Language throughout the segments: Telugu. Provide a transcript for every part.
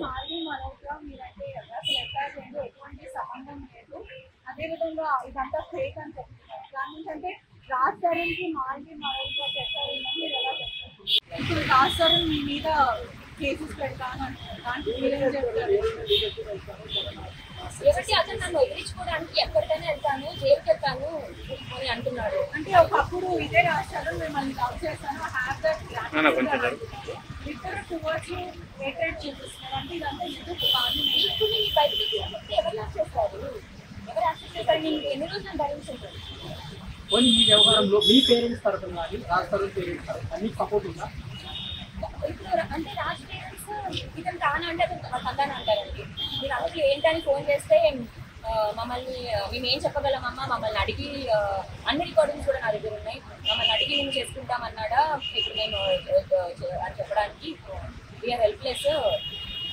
మాది మనోజ్గా మీరంటే అసలు ఎఫ్ఐఆర్ లేదు, ఎటువంటి సంబంధం లేదు. అదేవిధంగా ఇదంతా ఫేక్ అని చెప్తున్నారు. దాని నుంచి రాజ్ తరుణ్కి మాది మనోజ్గా ఎఫ్ఐఆర్ ఉందని మీరు ఎలా చెప్తారు? ఇప్పుడు రాజ్ తరుణ్ మీ మీద కేసెస్ పెడతాను అంటారు. దానికి మీరేం చెప్తారు? ఎవరికి అతను నన్ను వదిలించుకోవడానికి ఎక్కడికైనా వెళ్తాను, జైలుకి వెళ్తాను అని అంటున్నాడు. అంటే ఒకప్పుడు ఇదే రాష్ట్రాలు మిమ్మల్ని లవ్ చేస్తాను, ఇద్దరు టువర్డ్స్ రేటెడ్ చూపిస్తున్నారు. అంటే ఇదంతా ఎందుకు కాదు? ఇప్పుడు నేను బయటకి తీసుకుంటే ఎవరు యాక్సెప్ట్ చేస్తారు? ఎవరు యాక్సెప్ట్ చేస్తారు? నేను ఎన్ని రోజులు భరించుంటాను. ఈ వ్యవహారంలో మీ పేరెంట్స్ తరఫున కానీ రాజ్ తరుణ్ పేరెంట్స్ తరఫున మీకు సపోర్ట్ ఉందా? ఇప్పుడు అంటే రాజ్ పేరెంట్స్ ఇతను తాను అంటే అతను తందాను అంటారండి. మీరు అందరూ ఏంటని ఫోన్ చేస్తే మమ్మల్ని మేము ఏం చెప్పగలమమ్మా, మమ్మల్ని అడిగి అన్ని రికార్డింగ్స్ కూడా నా దగ్గర ఉన్నాయి, మమ్మల్ని అడిగి మేము చేసుకుంటామన్నాడా ఇప్పుడు మేము అని చెప్పడానికి వీఆర్ హెల్ప్లెస్.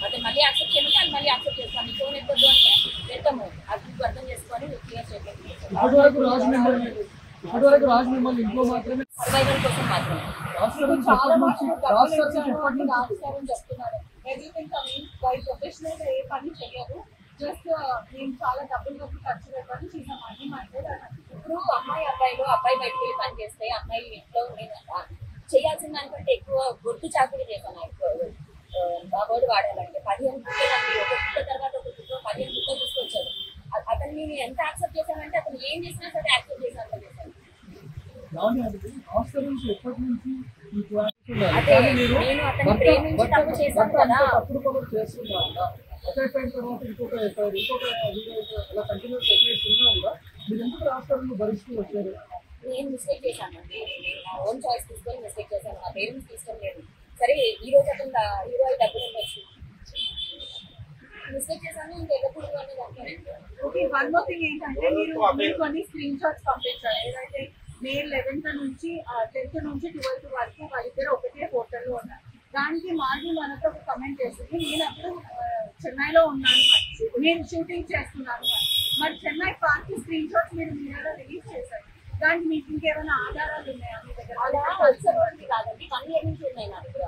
అతను మళ్ళీ యాక్సెప్ట్ చేయమంటే అది మళ్ళీ యాక్సెప్ట్ చేస్తాం. మీ ఫోన్ ఎక్కదు అంటే వెళ్తాము. అది అర్థం చేసుకొని క్లియర్ చేయలేదు. రాజ్ మిమ్మల్ని ఇంట్లో మాత్రమే సర్వైవల్ కోసం మాత్రమే చెప్తున్నారు. ఎవ్రీథింగ్ బై ప్రొఫెషనల్ ఏ పని చేయరు, జస్ట్ నేను చాలా డబ్బులు ఖర్చు పెట్టాను, చిన్న మనీ అంటే. ఇప్పుడు అమ్మాయి అబ్బాయిలు, అబ్బాయి బయటకు వెళ్ళి పని చేస్తే అమ్మాయి ఇంట్లో చేయాల్సిన దానికంటే ఎక్కువ గుర్తు చాకరీ చేశాను. ఆ వర్డ్ వాడాలంటే 15 గుర్తులు, ఒక గుర్త తర్వాత ఒక గుర్తు 15 గుర్తలు తీసుకొచ్చాడు. అతన్ని నేను ఎంత యాక్సెప్ట్ చేశానంటే అతను ఏం చేసినా సరే యాక్సెప్ట్ చేశాను చేశాను. అదే నేను అతన్ని ప్రేమించి తప్పు చేశాను కదా. నేను మిస్టేక్ చేశానండి. నేను నా ఓన్ చాయిస్ తీసుకొని మిస్టేక్ చేశాను. నా పేరెంట్స్ తీసుకోలేదు. సరే ఈ రోజు అతను హీరో అయి డబ్బులు ఉండొచ్చు, మిస్టేక్ చేశాను, ఇంకెళ్ళకూడదు అనేది అనుకోలేదు. ఓకే, వన్ మోర్ థింగ్ ఏంటంటే మీరు కొన్ని స్క్రీన్ షాట్స్ పంపించారు. ఏదైతే మే 11th నుంచి 10th నుంచి 12th వరకు వాళ్ళిద్దరు ఒకటే హోటల్లో ఉన్నారు. దానికి మాది మనతో ఒక కమెంట్ చేసింది, నేను అప్పుడు చెన్నైలో ఉన్నాను, నేను షూటింగ్ చేస్తున్నాను. మరి చెన్నై పార్క్ స్క్రీన్ షాట్స్ మీరు మీడియాలో రిలీజ్ చేశారు. దానికి మీకు ఇంకేమైనా ఆధారాలు ఉన్నాయా మీ దగ్గర? అలా వలసలోకి కాదండి, కన్నీ నుంచి ఉన్నాయి నా దగ్గర.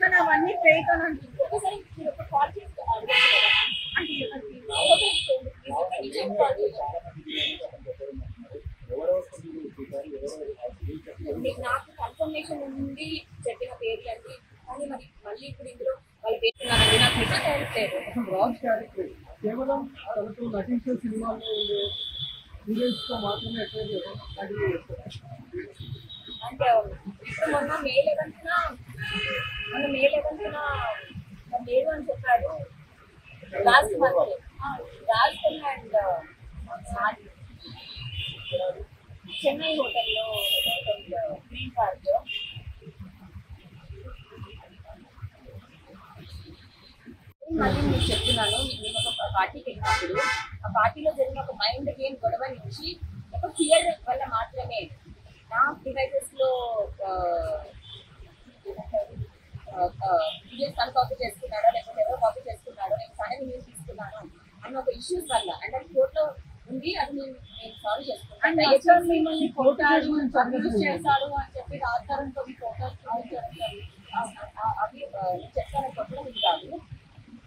కానీ అవన్నీ ఫేక్ అని అంటుంది. ఒకసారి మీరు ఒక కాల్ చేసి అంటే నాకు కన్ఫర్మేషన్ ఉంది చెప్పిన పేరు అండి. కానీ మరి మళ్ళీ ఇప్పుడు ఇందులో వాళ్ళు పేరున్నారండి, నాకు నిజం తెలియట్లేదు. రాజ్ క్యారెక్టర్ కేవలం తనతో నటించే సినిమాల్లో ఉండే హీరోయిన్స్ తో మాత్రమే అంటే ఇప్పుడు మొన్న మే 11th లేదు అని చెప్పాడు. Last month Raj and Chennai హోటల్లో గ్రీన్ పార్క్ మళ్ళీ నేను చెప్తున్నాను. నేను ఒక పార్టీకి వెళ్ళినప్పుడు ఆ పార్టీలో జరిగిన ఒక మైండ్ గేమ్ గొడవ నుంచి ఒక ఫియర్ వల్ల మాత్రమే నా డివైజెస్ లో వీడియోస్ తను కాపీ చేసుకున్నాడో లేకపోతే ఎవరో కాపీ చేసుకున్నాడో, నేను తనని నేను తీసుకున్నాను అన్న ఒక ఇష్యూస్ వల్ల అంటే అది కోర్టులో ఉంది. అది నేను సాల్వ్ చేసుకున్నాను. మిమ్మల్ని కొట్టాడు చేశాడు అని చెప్పి రాజారంతో ఫోటోస్ అవి చెప్తాను కొట్టడం ఇది కాదు.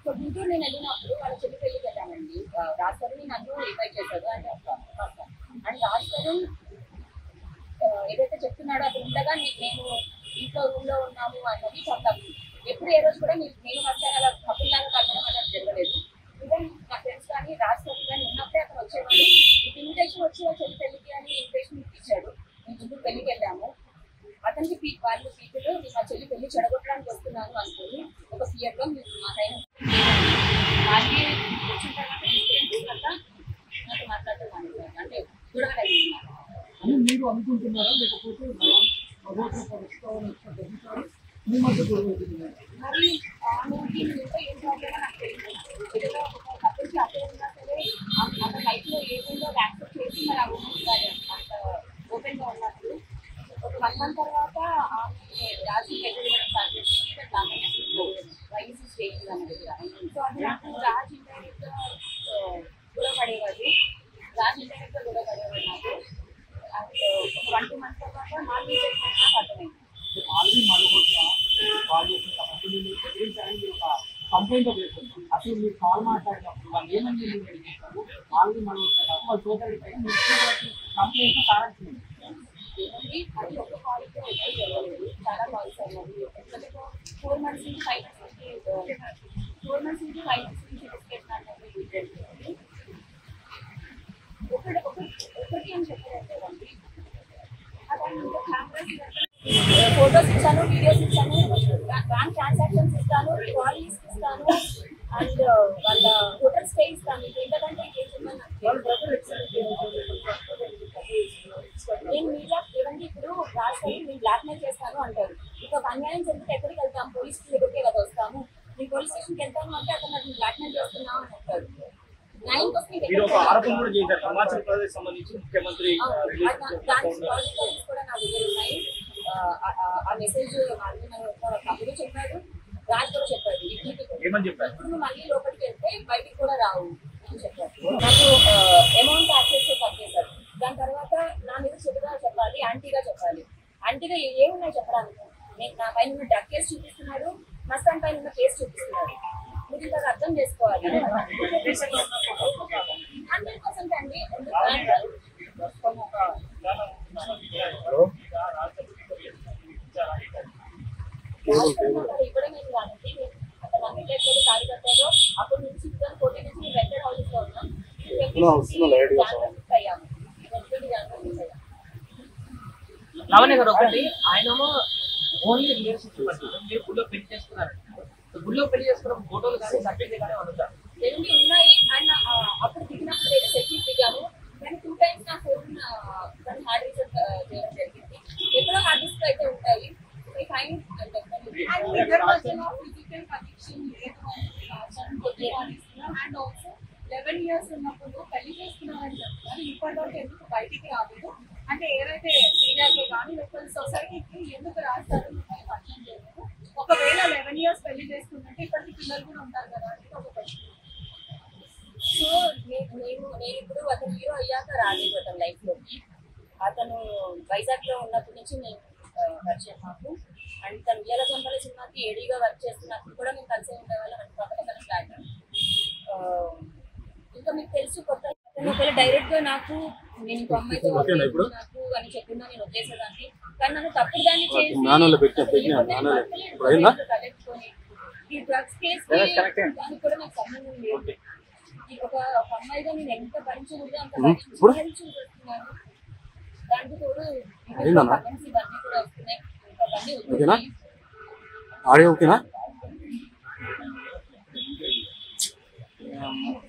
సో గుంటూరు నేను వెళ్ళినప్పుడు వాళ్ళ చెల్లి పెళ్ళికి వెళ్ళానండి. రాజ్ తరుణ్ నన్ను ఇన్వైట్ చేశాడు అండ్ రాజ్ తరుణ్ ఏదైతే చెప్తున్నాడో అది ఉండగా నేను ఇంట్లో రూమ్లో ఉన్నాము అన్నది చెప్తాను. ఎప్పుడు ఏ రోజు కూడా నేను ఫస్ట్ అలా కపుల్లాగా కలవడం అనేది జరగలేదు. ఈవెన్ నా ఫ్రెండ్స్ కానీ రాజ్ తరుణ్ కానీ ఉన్నప్పుడే అతను వచ్చేవాడు. ఇన్విటేషన్ వచ్చి చెల్లి పెళ్ళికి అని ఇన్విటేషన్ ఇచ్చాడు. మేము గుంటూరు పెళ్ళికి వెళ్ళాము. అతనికి వాళ్ళు పీపుల్ మా చెల్లి పెళ్లి చెడగొట్టడానికి వస్తున్నాను అనుకుని ఒక ఫియర్గా మేము మా టైం వాళ్ళకి వచ్చిన తర్వాత డిఫరెన్స్ వల్ల నాకు మాట్లాడుతున్నాను. అంటే గొడవలు మీరు అనుకుంటున్నారా లేకపోతే మీ మధ్య మరి ఏం ప్రాబ్లమ్ నాకు తెలియదు. ఏదైనా ఒక కపుల్కి అక్కడ ఉన్నా సరే అతని లైఫ్లో ఏదైనా యాక్సెప్ట్ చేసి మరి ఆ ఉమెన్ అంత ఓపెన్గా ఉన్నప్పుడు ఒక 1 month తర్వాత ఆమె రాజు పెట్టడం స్టార్ట్ చేసింది. వయసు స్టేజ్ అన్న దగ్గర. సో అది నాకు రాజు ఇండైరెక్ట్గా గొడవ పడేవాడు. రాజు ఇండైరెక్ట్గా గొడవ పడేవాడు నాకు. ఒక 1-2 months తర్వాత నాకు అర్థమైంది. ఆల్రెడీ వాళ్ళు చేసిన తప్పు ఎదిరించాలని ఒక కంప్లైంట్ చేస్తుంది. అసలు మీరు కాల్ మాట్లాడినప్పుడు వాళ్ళు ఏమని వాళ్ళు మనం సోదరుడి పైన కంప్లైంట్ సారాంశం అది ఒక కాల్ చాలా కాల్స్ అయ్యాయి. 4 months నుంచి 5 months నుంచి ఒకటి అని చెప్పారండి. ఫోటోస్ ఇచ్చాను, వీడియోస్ ఇచ్చాను, బ్యాంక్ ట్రాన్సాక్షన్స్ ఇస్తాను, కాల్ లిస్ట్ ఇస్తాను, అండ్ వాళ్ళ హోటల్ స్టే ఇస్తాను. ఏంటంటే నేను మీడియా ఏమంటే ఇప్పుడు రాష్ట్రాన్ని నేను బ్లాక్ మెయిల్ చేస్తాను అంటారు. ఇక అన్యాయం జరిగితే ఎక్కడికి వెళ్తాం? పోలీస్ దగ్గరికే కదా వస్తాము. నేను పోలీస్ స్టేషన్కి వెళ్తాను అంటే అతను నాకు బ్లాక్ మెయిల్ చేస్తున్నావు అని అంటారు. న్యాయం కోసం హిమాచల్ ప్రదేశ్ సంబంధించి ముఖ్యమంత్రి కూడా నా దగ్గర ఉన్నాయి. ఆ మెసేజ్ తమ్ముడు చెప్పాడు, రాజ్ కూడా చెప్పాడు. ఇప్పుడు మళ్ళీ లోపలికి వెళ్తే బయటికి కూడా రావు అని చెప్పారు. నాకు అమౌంట్ యాక్సెస్ చేశారు. దాని తర్వాత నా మీద చెడుగా చెప్పాలి, యాంటీగా చెప్పాలి. యాంటీగా ఏమున్నాయి చెప్పడానికి? నేను నా పైన ఉన్న డ్రగ్ కేసు చూపిస్తున్నాడు, మస్తాన్ పైన ఉన్న కేసు చూపిస్తున్నాడు. మీరు ఇంకా అర్థం చేసుకోవాలి. 100% అండి. ఇవ్వడం ఏం కాదండి. అతను అన్నిట్లో కార్యకర్తలు అప్పటి నుంచి 2014 నుంచి మేము వెంకట హౌసెస్ లో ఉన్నాం. అయ్యాము. లావణ్య గారు ఒకటి, ఆయనేమో ఓన్లీ రిలేషన్షిప్ మీరు గుళ్ళో పెళ్లి చేసుకున్నారంట. గుళ్ళో పెళ్లి చేసుకున్న ఫోటోలు కానీ సర్టిఫికేట్ కానీ అనుకుంటారు ఎన్ని ఉన్నాయి. అండ్ అప్పుడు దిగినప్పుడు వేరే సెల్ఫీ దిగాము. కానీ 2 times నా ఫోన్ హార్డ్ రీసెట్ చేయడం జరిగింది. ఎక్కడో హార్డ్ డిస్క్ అయితే ఉంటాయి. అండ్ ఆల్సో 11 years ఉన్నప్పుడు పెళ్లి చేసుకున్నామని చెప్తున్నారు. ఇప్పటివరకు ఎందుకు బయటికి రాలేదు అంటే ఏదైతే మీడియాలో కానీ లేకపోతే సొసైటీకి ఎందుకు రాస్తారు పరిచయం చేయలేదు. ఒకవేళ 11 years పెళ్లి చేసుకుంటే ఇప్పటికి పిల్లలు కూడా ఉంటారు కదా అంటే ఒక క్వశ్చన్. సో నేను ఇప్పుడు అతను హీరో అయ్యాక రాలేదు అతని లైఫ్ లోకి. అతను వైజాగ్ లో ఉన్నప్పటి నుంచి నేను పరిచయం మాకు. అండ్ తను ఉయ్యాల చంపల సినిమాకి ఏడీగా వర్క్ చేస్తున్నప్పుడు కూడా మేము కలిసి ఉండేవాళ్ళం. అంటే పక్కన ఫ్లాట్. ఇంకా మీకు తెలుసు కొత్త ఒకవేళ డైరెక్ట్ గా నాకు నేను ఇంకో అమ్మాయితో నాకు అని చెప్పిందా నేను వదిలేసేదాన్ని. కానీ నన్ను తప్పుడు దాన్ని చేసి కలెక్టుకొని ఈ డ్రగ్స్ కేసు దానికి కూడా నాకు సంబంధం లేదు. ఒక అమ్మాయిగా నేను ఎంత భరించకూడదు అంత భరించుకుంటున్నాను. దానికి తోడు ఇవన్నీ కూడా వస్తున్నాయి. ఇంకా ఆడియో ఓకేనా?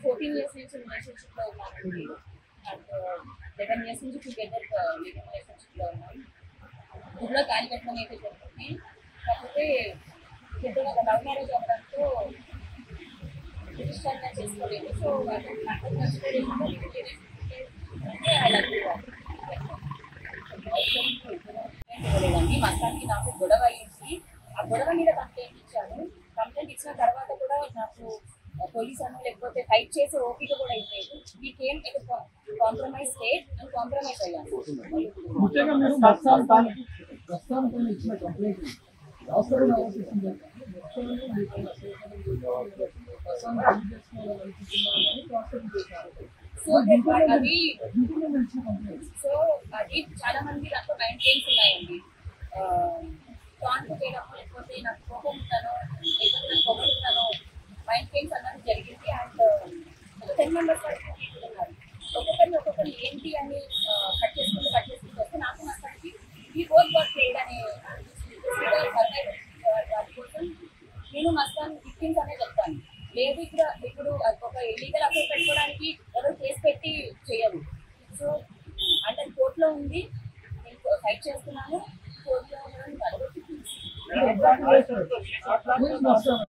14 years నుంచి రిలేషన్షిప్ లో ఉన్నానండి. అండ్ 11 years నుంచి టుగెదర్ లివింగ్ రిలేషన్షిప్ లో ఉన్నాను. గుడిలో కాలి పెట్టడం అయితే జరుగుతుంది. కాకపోతే పెద్దగా లవ్ మ్యారేజ్ అవ్వడంతో ఇష్టంగా చేసుకోలేదు. సో నాకు లేదండి. మస్తానికి నాకు గొడవ అయ్యింది. ఆ గొడవ మీద కంప్లైంట్ ఇచ్చాను. కంప్లైంట్ ఇచ్చిన తర్వాత కూడా నాకు పోలీస్ అను లేకపోతే ఫైట్ చేసే ఓపిక కూడా ఇవ్వలేదు. We came at compromise state and compromise అయ్యాను. ముఖ్యంగా మీరు ప్రస్తుతానికి ఇచ్చిన కంప్లైంట్ అది చాలా మంది దాంట్లో మైండ్ గేమ్స్ ఉన్నాయండి. కాన్ఫ్లిక్ట్ చేయడము లేకపోతే నాకు కోపం ఉంటాను లేకపోతే నాకు పొగడుతాను మైండ్ గేమ్స్ అన్నది జరిగింది. అండ్ 10 members వరకు ఉన్నారు. ఒక్కొక్కరిని ఏంటి అని కట్ చేసుకుంటూ వస్తే నాకు నష్టానికి ఈ బోత్ వర్క్ లేదని వాటి కోసం నేను మస్తాను విక్టిమ్స్ అనే చెప్తాను. లేదు ఇప్పుడు ఒక ఇల్లీగల్ అఫైర్ పెట్టుకోవడానికి ఎవరు కేసు పెట్టి చేయరు. సో అంటే కోర్టులో ఉంది, నేను ఫైట్ చేస్తున్నాను. కోర్టులో ఉండడానికి